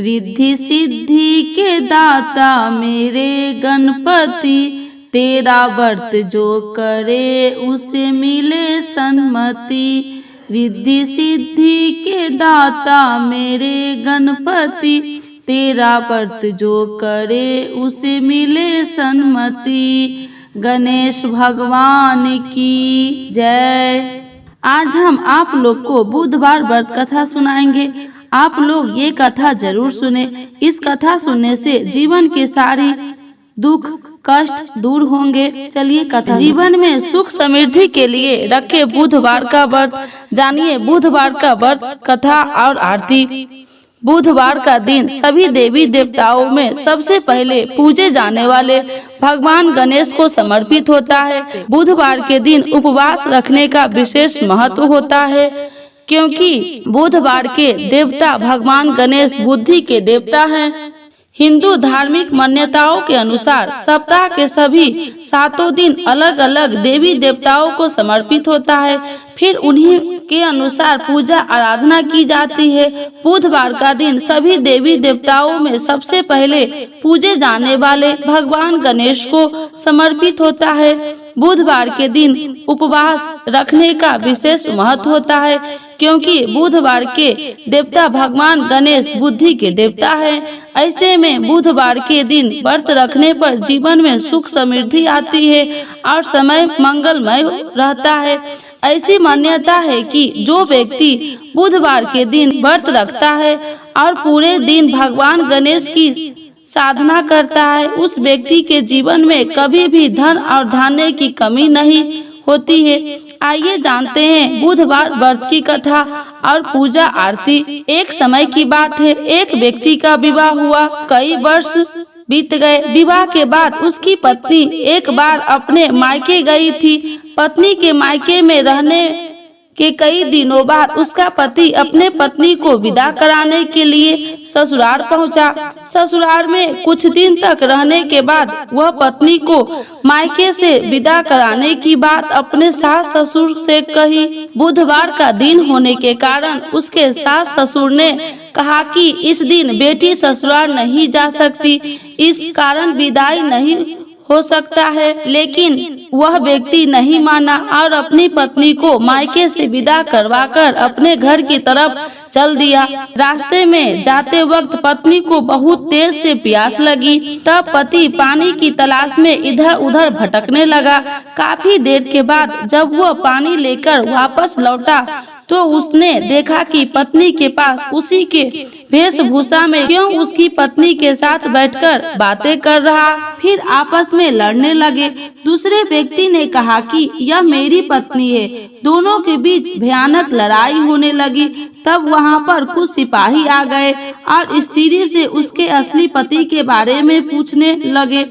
रिद्धि सिद्धि के दाता मेरे गणपति, तेरा व्रत जो करे उसे मिले सन्मति। रिद्धि सिद्धि के दाता मेरे गणपति, तेरा व्रत जो करे उसे मिले सन्मति। गणेश भगवान की जय। आज हम आप लोग को बुधवार व्रत कथा सुनाएंगे। आप लोग ये कथा जरूर सुने। इस कथा सुनने से जीवन के सारी दुख कष्ट दूर होंगे। चलिए कथा। जीवन में सुख समृद्धि के लिए रखे बुधवार का व्रत। जानिए बुधवार का व्रत कथा और आरती। बुधवार का दिन सभी देवी देवताओं में सबसे पहले पूजे जाने वाले भगवान गणेश को समर्पित होता है। बुधवार के दिन उपवास रखने का विशेष महत्व होता है, क्योंकि बुधवार के देवता भगवान गणेश बुद्धि के देवता हैं। हिंदू धार्मिक मान्यताओं के अनुसार सप्ताह के सभी 7 दिन अलग अलग देवी देवताओं को समर्पित होता है, फिर उन्हीं के अनुसार पूजा आराधना की जाती है। बुधवार का दिन सभी देवी देवताओं में सबसे पहले पूजे जाने वाले भगवान गणेश को समर्पित होता है। बुधवार के दिन उपवास रखने का विशेष महत्व होता है, क्योंकि बुधवार के देवता भगवान गणेश बुद्धि के देवता हैं। ऐसे में बुधवार के दिन व्रत रखने पर जीवन में सुख समृद्धि आती है और समय मंगलमय रहता है। ऐसी मान्यता है कि जो व्यक्ति बुधवार के दिन व्रत रखता है और पूरे दिन भगवान गणेश की साधना करता है, उस व्यक्ति के जीवन में कभी भी धन और धान्य की कमी नहीं होती है। आइए जानते हैं बुधवार व्रत की कथा और पूजा आरती। एक समय की बात है, एक व्यक्ति का विवाह हुआ। कई वर्ष बीत गए। विवाह के बाद उसकी पत्नी एक बार अपने मायके गई थी। पत्नी के मायके में रहने के कई दिनों बाद उसका पति अपने पत्नी को विदा कराने के लिए ससुराल पहुंचा। ससुराल में कुछ दिन तक रहने के बाद वह पत्नी को मायके से विदा कराने की बात अपने सास ससुर से कही। बुधवार का दिन होने के कारण उसके सास ससुर ने कहा कि इस दिन बेटी ससुराल नहीं जा सकती, इस कारण विदाई नहीं हो सकता है। लेकिन वह व्यक्ति नहीं माना और अपनी पत्नी को मायके से विदा करवाकर अपने घर की तरफ चल दिया। रास्ते में जाते वक्त पत्नी को बहुत तेज से प्यास लगी। तब पति पानी की तलाश में इधर उधर भटकने लगा। काफी देर के बाद जब वह पानी लेकर वापस लौटा तो उसने देखा कि पत्नी के पास उसी के वेशभूषा में क्यों उसकी पत्नी के साथ बैठकर बातें कर रहा। फिर आपस में लड़ने लगे। दूसरे व्यक्ति ने कहा कि यह मेरी पत्नी है। दोनों के बीच भयानक लड़ाई होने लगी। तब वहां पर कुछ सिपाही आ गए और स्त्री से उसके असली पति के बारे में पूछने लगे।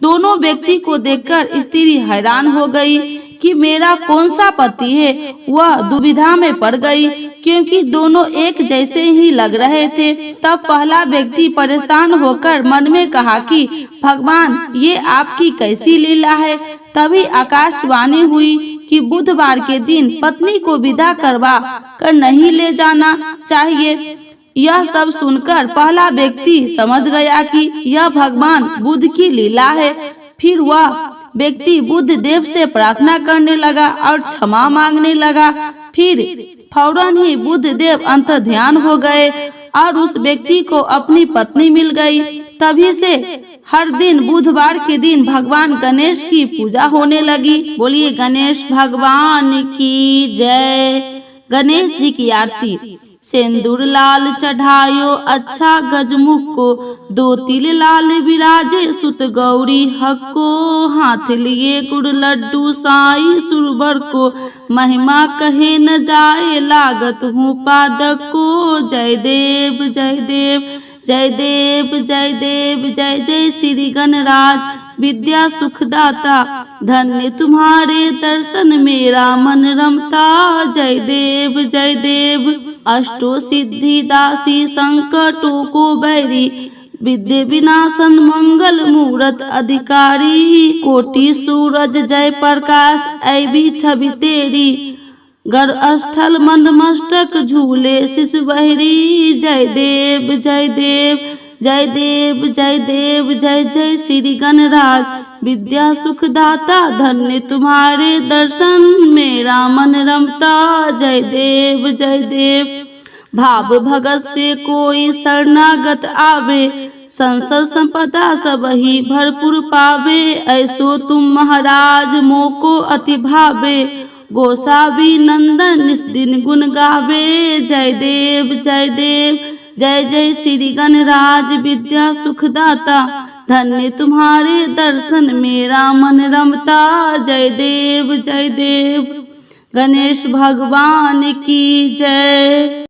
दोनों व्यक्ति को देखकर स्त्री हैरान हो गई कि मेरा कौन सा पति है। वह दुविधा में पड़ गई, क्योंकि दोनों एक जैसे ही लग रहे थे। तब पहला व्यक्ति परेशान होकर मन में कहा कि भगवान, ये आपकी कैसी लीला है। तभी आकाशवाणी हुई कि बुधवार के दिन पत्नी को विदा करवा कर नहीं ले जाना चाहिए। यह सब सुनकर पहला व्यक्ति समझ गया कि यह भगवान बुद्ध की लीला है। फिर वह व्यक्ति बुद्ध देव से प्रार्थना करने लगा और क्षमा मांगने लगा। फिर फौरन ही बुद्ध देव अंतर्ध्यान हो गए और उस व्यक्ति को अपनी पत्नी मिल गई। तभी से हर दिन बुधवार के दिन भगवान गणेश की पूजा होने लगी। बोलिए गणेश भगवान की जय। गणेश जी की आरती। सिंदूर लाल चढ़ायो अच्छा गजमुख को, 2 तिल लाल विराजे सुत गौरी हक्को, हाथ लिए गुड़ लड्डू साई सुरबर को, महिमा कहे न जाए लागत हूँ पादक को। जय देव जय देव जय देव जय देव जय जय श्री गणराज, विद्या सुखदाता धन्य तुम्हारे दर्शन मेरा मन रमता। जय देव जय देव। अष्टो सिद्धि दासी संकटों को बैरी, विद्या विनाशन मंगल मूरत अधिकारी, कोटि सूरज जय प्रकाश ऐ भी छवि तेरी, गर्भ स्थल मंद मस्तक झूले शिश बहरी। जय देव जय देव जय देव जय देव जय जय श्री गणराज विद्या सुखदाता। धन्य तुम्हारे दर्शन मेरा मन रमता। जय देव जय देव। भाव भगत से कोई शरणागत आवे, संसद संपदा सब ही भरपूर पावे। ऐसो तुम महाराज मोको अति भावे, गोसावी नंदन निस दिन गुण गावे। जय देव जय देव जय जय श्री गणराज विद्या सुखदाता। धन्य तुम्हारे दर्शन मेरा मन रमता। जय देव जय देव। गणेश भगवान की जय।